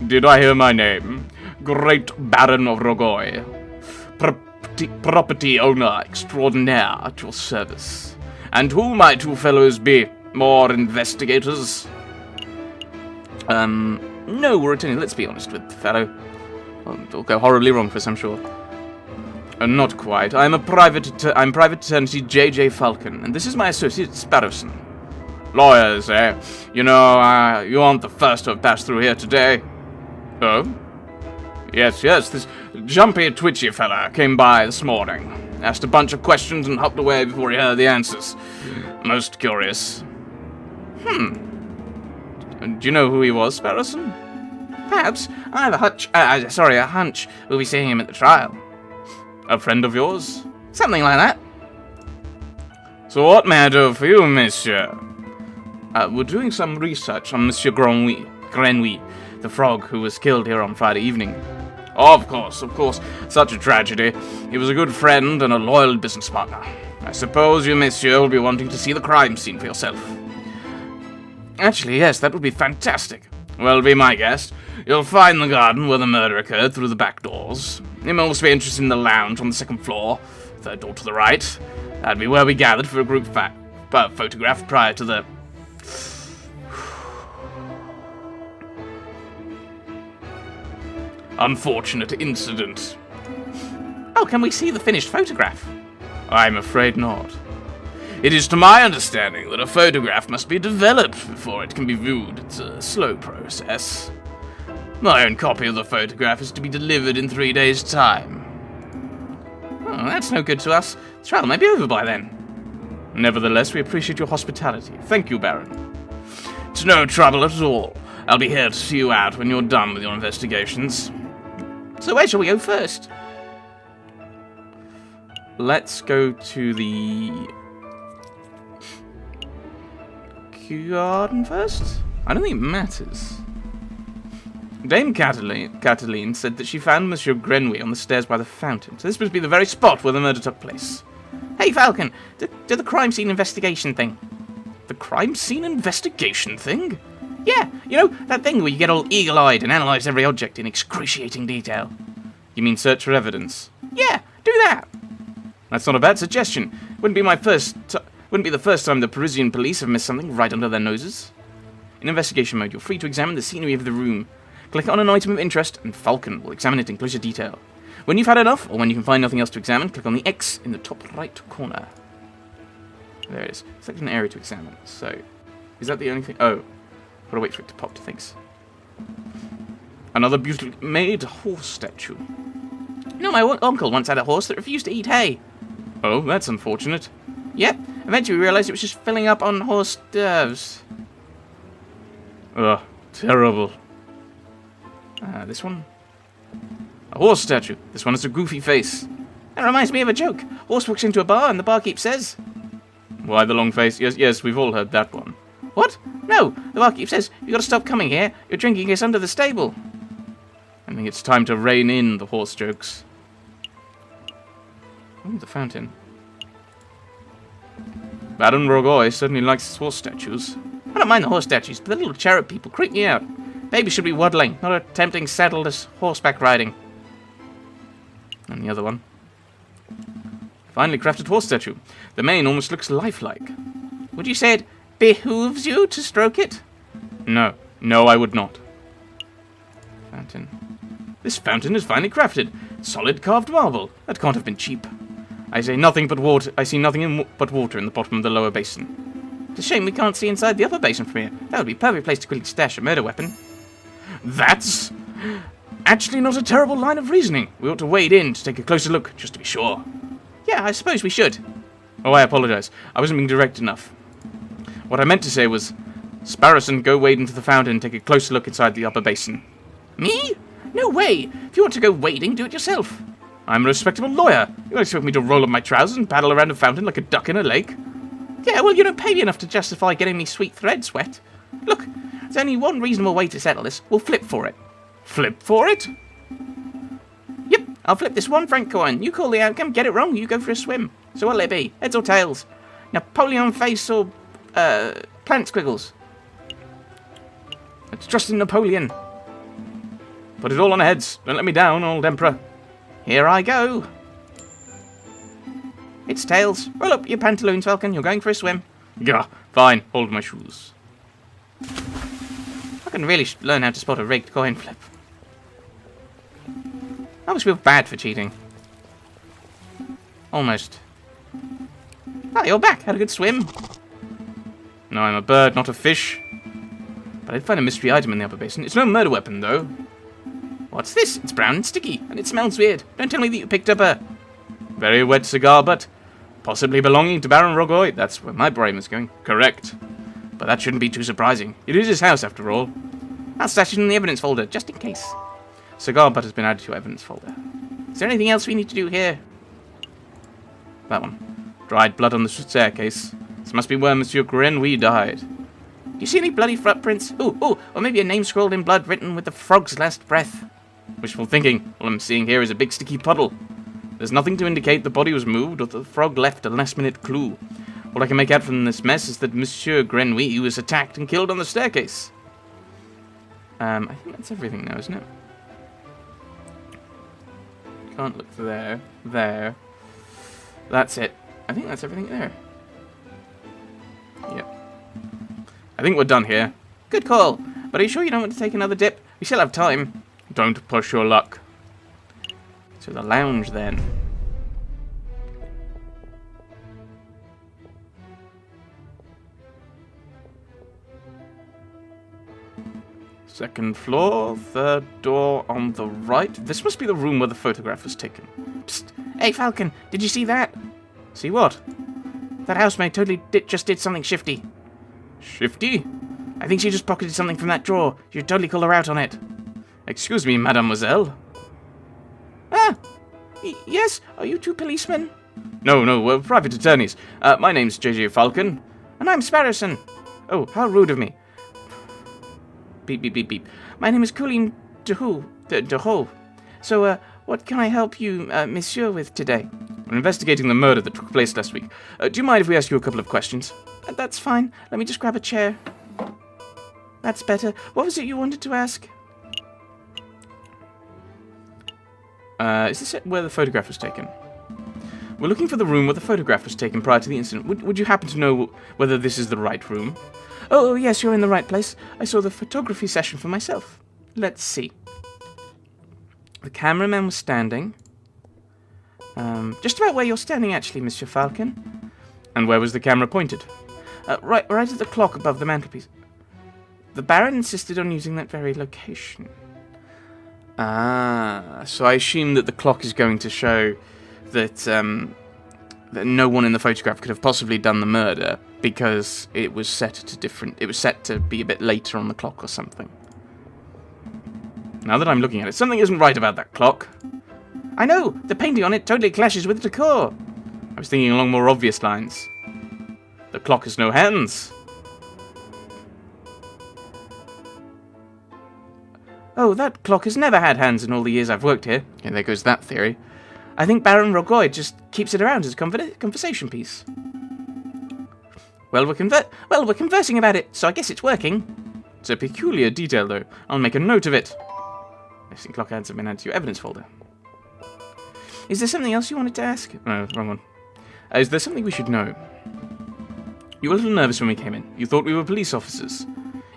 Did I hear my name? Great Baron of Rogoy. Property owner extraordinaire at your service. And who might you fellows be? More investigators? No, we're attending. Let's be honest with the fellow. It'll go horribly wrong for us, I'm sure. Not quite. I'm private attorney J.J. Falcon, and this is my associate, Sparrowson. Lawyers, eh? You know, you aren't the first to have passed through here today. Oh? Yes, this jumpy, twitchy fella came by this morning. Asked a bunch of questions and hopped away before he heard the answers. Most curious. Do you know who he was, Sparrowson? Perhaps. I have a hunch we'll be seeing him at the trial. A friend of yours? Something like that. So what may I do for you, monsieur? We're doing some research on Monsieur Grenouille, the frog who was killed here on Friday evening. Oh, of course. Such a tragedy. He was a good friend and a loyal business partner. I suppose you, monsieur, will be wanting to see the crime scene for yourself. Actually, yes, that would be fantastic. Well, be my guest. You'll find the garden where the murder occurred through the back doors. You may also be interested in the lounge on the second floor, third door to the right. That'd be where we gathered for a group photograph prior to the... unfortunate incident. Oh, can we see the finished photograph? I'm afraid not. It is to my understanding that a photograph must be developed before it can be viewed. It's a slow process. My own copy of the photograph is to be delivered in 3 days' time. Oh, that's no good to us. The trial may be over by then. Nevertheless, we appreciate your hospitality. Thank you, Baron. It's no trouble at all. I'll be here to see you out when you're done with your investigations. So where shall we go first? Let's go to the... garden first? I don't think it matters. Dame Cataline said that she found Monsieur Grenouille on the stairs by the fountain, so this must be the very spot where the murder took place. Hey, Falcon, do the crime scene investigation thing. The crime scene investigation thing? Yeah, you know, that thing where you get all eagle-eyed and analyse every object in excruciating detail. You mean search for evidence? Yeah, do that. That's not a bad suggestion. Wouldn't be the first time the Parisian police have missed something right under their noses. In investigation mode, you're free to examine the scenery of the room. Click on an item of interest, and Falcon will examine it in closer detail. When you've had enough, or when you can find nothing else to examine, click on the X in the top right corner. There it is. Select an area to examine. So, is that the only thing? Oh, gotta wait for it to pop to things. Another beautifully made horse statue. You know, my uncle once had a horse that refused to eat hay. Oh, that's unfortunate. Yep, eventually we realised it was just filling up on horse nerves. Ugh, terrible. This one? A horse statue. This one has a goofy face. That reminds me of a joke. Horse walks into a bar and the barkeep says... Why the long face? Yes, we've all heard that one. What? No, the barkeep says, you gotta stop coming here. Your drinking is under the stable. I think it's time to rein in the horse jokes. Ooh, the fountain. Baron Rogoy certainly likes his horse statues. I don't mind the horse statues, but the little cherub people creep me out. Babies should be waddling, not attempting saddleless horseback riding. And the other one. Finely crafted horse statue. The mane almost looks lifelike. Would you say it behooves you to stroke it? No, I would not. Fountain. This fountain is finely crafted. Solid carved marble. That can't have been cheap. I see nothing but water in the bottom of the lower basin. It's a shame we can't see inside the upper basin from here. That would be a perfect place to quickly stash a murder weapon. That's actually not a terrible line of reasoning. We ought to wade in to take a closer look, just to be sure. Yeah, I suppose we should. Oh, I apologize. I wasn't being direct enough. What I meant to say was, Sparrowson, go wade into the fountain and take a closer look inside the upper basin. Me? No way. If you want to go wading, do it yourself. I'm a respectable lawyer. You don't expect me to roll up my trousers and paddle around a fountain like a duck in a lake? Yeah, well, you don't pay me enough to justify getting me sweet threads wet. Look, there's only one reasonable way to settle this. We'll flip for it. Flip for it? Yep, I'll flip this 1 franc coin. You call the outcome, get it wrong, you go for a swim. So what'll it be? Heads or tails? Napoleon face or, plant squiggles? Let's trust in Napoleon. Put it all on heads. Don't let me down, old Emperor. Here I go. It's tails. Roll up your pantaloons, Falcon. You're going for a swim. Gah, fine. Hold my shoes. I can really learn how to spot a rigged coin flip. I almost feel bad for cheating. Almost. Ah, you're back. Had a good swim. No, I'm a bird, not a fish. But I did find a mystery item in the upper basin. It's no murder weapon, though. What's this? It's brown and sticky, and it smells weird. Don't tell me that you picked up a very wet cigar butt, possibly belonging to Baron Rogoy. That's where my brain was going. Correct. But that shouldn't be too surprising. It is his house, after all. I'll stash it in the evidence folder, just in case. Cigar butt has been added to your evidence folder. Is there anything else we need to do here? That one. Dried blood on the staircase. This must be where Monsieur Grenouille died. Do you see any bloody footprints? Ooh, or maybe a name scrawled in blood written with the frog's last breath. Wishful thinking. All I'm seeing here is a big sticky puddle. There's nothing to indicate the body was moved or the frog left a last-minute clue. All I can make out from this mess is that Monsieur Grenouille was attacked and killed on the staircase. I think that's everything now, isn't it? Can't look there. There. That's it. I think that's everything there. Yep. I think we're done here. Good call. But are you sure you don't want to take another dip? We still have time. Don't push your luck. To the lounge, then. Second floor, third door on the right. This must be the room where the photograph was taken. Psst. Hey, Falcon, did you see that? See what? That housemaid totally just did something shifty. Shifty? I think she just pocketed something from that drawer. You should totally call her out on it. Excuse me, mademoiselle. Ah! Yes? Are you two policemen? No, we're private attorneys. My name's J.J. Falcon. And I'm Sparrowson. Oh, how rude of me. Beep, beep, beep, beep. My name is Colleen DeHo. So, what can I help you, monsieur, with today? We're investigating the murder that took place last week. Do you mind if we ask you a couple of questions? That's fine. Let me just grab a chair. That's better. What was it you wanted to ask? Is this where the photograph was taken? We're looking for the room where the photograph was taken prior to the incident. Would you happen to know whether this is the right room? Oh, yes, you're in the right place. I saw the photography session for myself. Let's see. The cameraman was standing. Just about where you're standing, actually, Monsieur Falcon. And where was the camera pointed? Right at the clock above the mantelpiece. The Baron insisted on using that very location. Ah, so I assume that the clock is going to show that that no one in the photograph could have possibly done the murder because it was set to be a bit later on the clock or something. Now that I'm looking at it, something isn't right about that clock. I know, the painting on it totally clashes with the decor. I was thinking along more obvious lines. The clock has no hands. Oh, that clock has never had hands in all the years I've worked here. Yeah, there goes that theory. I think Baron Rogoy just keeps it around as a conversation piece. Well, we're conversing about it, so I guess it's working. It's a peculiar detail, though. I'll make a note of it. Missing clock hands have been added to your evidence folder. Is there something else you wanted to ask? No, wrong one. Is there something we should know? You were a little nervous when we came in. You thought we were police officers.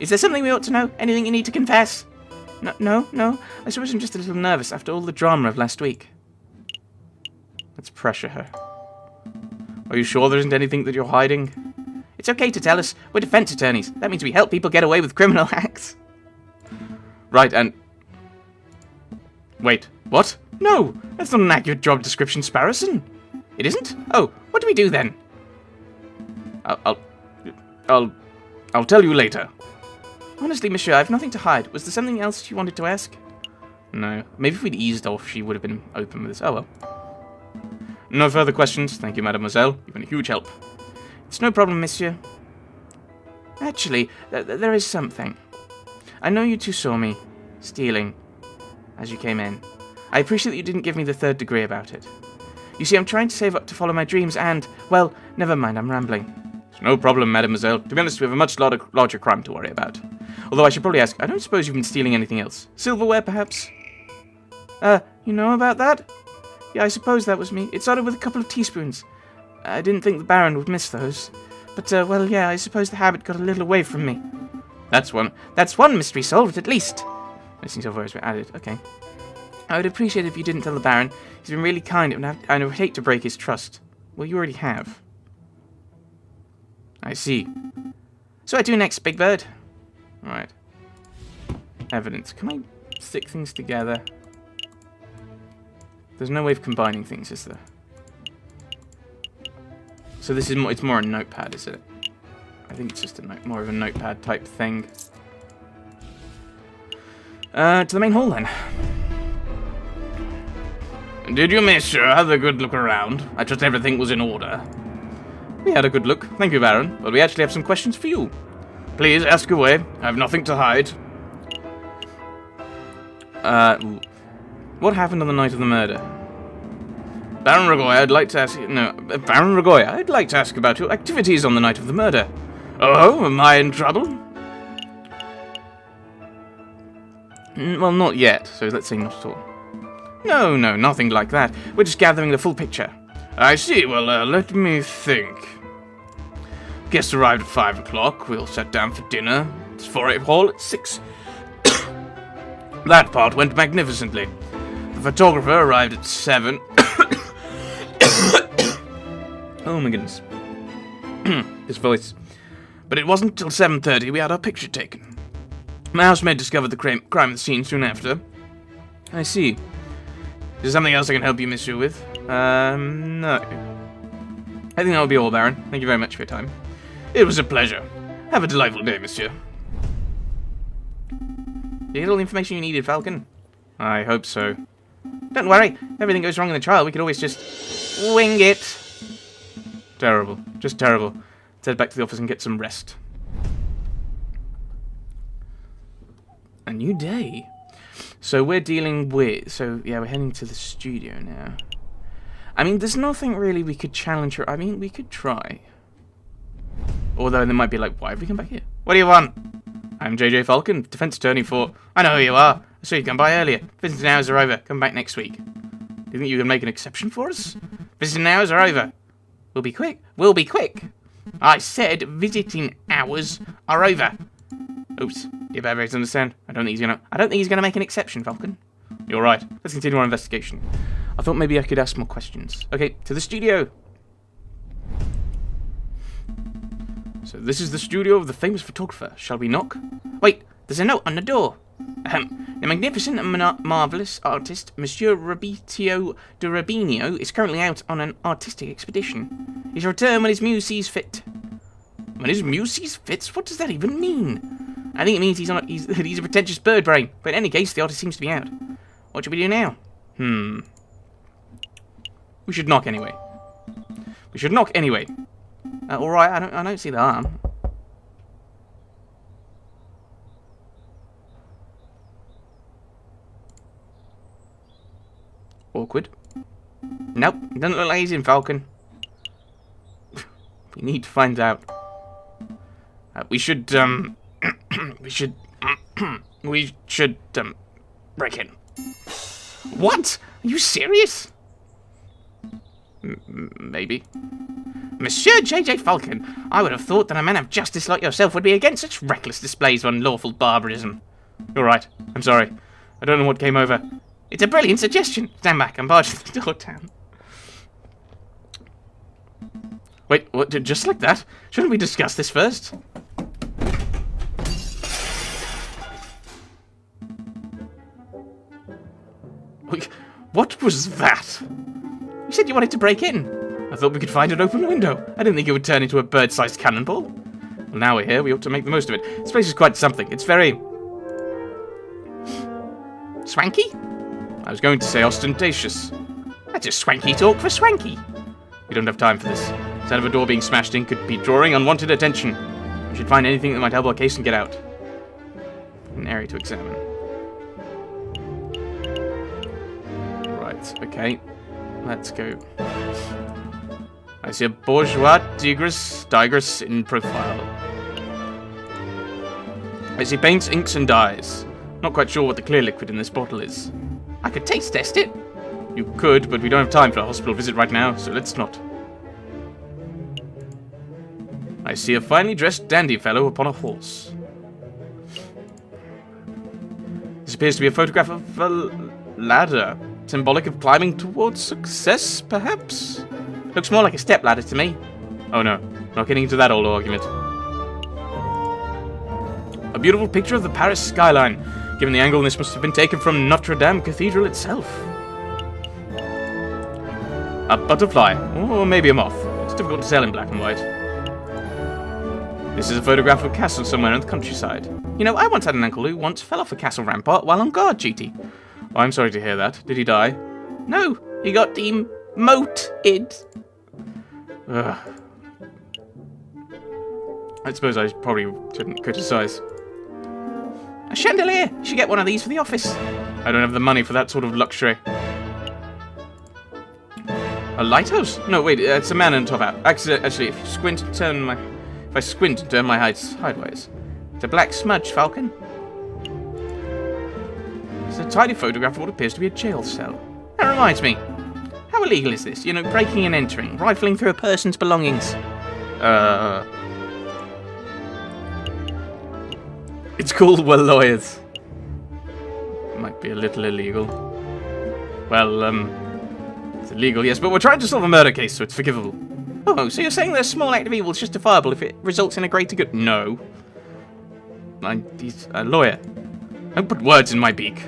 Is there something we ought to know? Anything you need to confess? No. I suppose I'm just a little nervous after all the drama of last week. Let's pressure her. Are you sure there isn't anything that you're hiding? It's okay to tell us. We're defense attorneys. That means we help people get away with criminal acts. Right, and... Wait, what? No, that's not an accurate job description, Sparrowson. It isn't? Oh, what do we do then? I'll tell you later. Honestly, monsieur, I have nothing to hide. Was there something else you wanted to ask? No. Maybe if we'd eased off, she would have been open with us. Oh, well. No further questions. Thank you, mademoiselle. You've been a huge help. It's no problem, monsieur. Actually, there is something. I know you two saw me stealing as you came in. I appreciate that you didn't give me the third degree about it. You see, I'm trying to save up to follow my dreams and, well, never mind, I'm rambling. It's no problem, mademoiselle. To be honest, we have a much larger crime to worry about. Although I should probably ask, I don't suppose you've been stealing anything else? Silverware, perhaps? You know about that? Yeah, I suppose that was me. It started with a couple of teaspoons. I didn't think the Baron would miss those. But, well, yeah, I suppose the habit got a little away from me. That's one mystery solved, at least. Missing silverware has been added. Okay. I would appreciate it if you didn't tell the Baron. He's been really kind, and I would hate to break his trust. Well, you already have. I see. So I do next, Big Bird. Alright. Evidence. Can I stick things together? There's no way of combining things, is there? So this is it's more a notepad, is it? I think it's just more of a notepad type thing. To the main hall then. Did you, monsieur, have a good look around? I trust everything was in order. We had a good look, thank you, Baron, but we actually have some questions for you. Please, ask away. I have nothing to hide. What happened on the night of the murder? Baron Ragoy, I'd like to ask you... No, Baron Ragoy, I'd like to ask about your activities on the night of the murder. Oh, am I in trouble? Well, not yet, so let's say not at all. No, nothing like that. We're just gathering the full picture. I see. Well, let me think. Guests arrived at 5 o'clock. We'll sit down for dinner. It's 4-8 hall at 6. That part went magnificently. The photographer arrived at 7. Oh my goodness. His voice. But it wasn't till 7:30 we had our picture taken. My housemaid discovered the crime at the scene soon after. I see. Is there something else I can help you, monsieur, with? No. I think that will be all, Baron. Thank you very much for your time. It was a pleasure. Have a delightful day, monsieur. Did you get all the information you needed, Falcon? I hope so. Don't worry. If everything goes wrong in the trial, we could always just wing it. Terrible. Just terrible. Let's head back to the office and get some rest. A new day. So we're dealing with... So, yeah, we're heading to the studio now. I mean, there's nothing really we could challenge her. I mean, we could try. Although they might be like, why have we come back here? What do you want? I'm JJ Falcon, defense attorney for... I know who you are. I saw you come by earlier. Visiting hours are over. Come back next week. Do you think you can make an exception for us? Visiting hours are over. We'll be quick. We'll be quick. I said visiting hours are over. Oops. You better understand. I don't think he's gonna make an exception, Falcon. You're right. Let's continue our investigation. I thought maybe I could ask more questions. Okay, to the studio. So this is the studio of the famous photographer. Shall we knock? Wait, there's a note on the door. The magnificent and marvellous artist, Monsieur Robitio de Rubinio, is currently out on an artistic expedition. He's return when his muse sees fit. When his muse sees fit? What does that even mean? I think it means he's a pretentious bird brain. But in any case, the artist seems to be out. What should we do now? We should knock anyway. Alright, I don't see the harm. Awkward. Nope, doesn't look like he's in, Falcon. We need to find out. We should break in. What? Are you serious? Maybe. Monsieur J.J. Falcon, I would have thought that a man of justice like yourself would be against such reckless displays of unlawful barbarism. You're right. I'm sorry. I don't know what came over. It's a brilliant suggestion. Stand back. I'm barging the door down. Wait, what? Just like that? Shouldn't we discuss this first? What was that? You said you wanted to break in. I thought we could find an open window. I didn't think it would turn into a bird-sized cannonball. Well, now we're here, we ought to make the most of it. This place is quite something. It's very... swanky? I was going to say ostentatious. That's just swanky talk for swanky. We don't have time for this. Instead of a door being smashed in could be drawing unwanted attention. We should find anything that might help our case and get out. An area to examine. Right, okay. Let's go. I see a bourgeois digress in profile. I see paints, inks, and dyes. Not quite sure what the clear liquid in this bottle is. I could taste test it. You could, but we don't have time for a hospital visit right now, so let's not. I see a finely dressed dandy fellow upon a horse. This appears to be a photograph of a ladder, symbolic of climbing towards success, perhaps? Looks more like a step ladder to me. Oh no, not getting into that old argument. A beautiful picture of the Paris skyline. Given the angle, this must have been taken from Notre Dame Cathedral itself. A butterfly, or maybe a moth. It's difficult to tell in black and white. This is a photograph of a castle somewhere in the countryside. You know, I once had an uncle who once fell off a castle rampart while on guard duty. Oh, I'm sorry to hear that. Did he die? No, he got demoted. Ugh. I suppose I probably shouldn't criticize. A chandelier! You should get one of these for the office. I don't have the money for that sort of luxury. A lighthouse? No, wait, it's a man in a top hat. Actually, if you squint and turn my... If I squint and turn my height sideways. It's a black smudge, Falcon. It's a tiny photograph of what appears to be a jail cell. That reminds me. How illegal is this? You know, breaking and entering, rifling through a person's belongings. It's called We're Lawyers. Might be a little illegal. Well, it's illegal, yes, but we're trying to solve a murder case, so it's forgivable. Oh, so you're saying that a small act of evil is justifiable if it results in a greater good? No. He's a lawyer. Don't put words in my beak.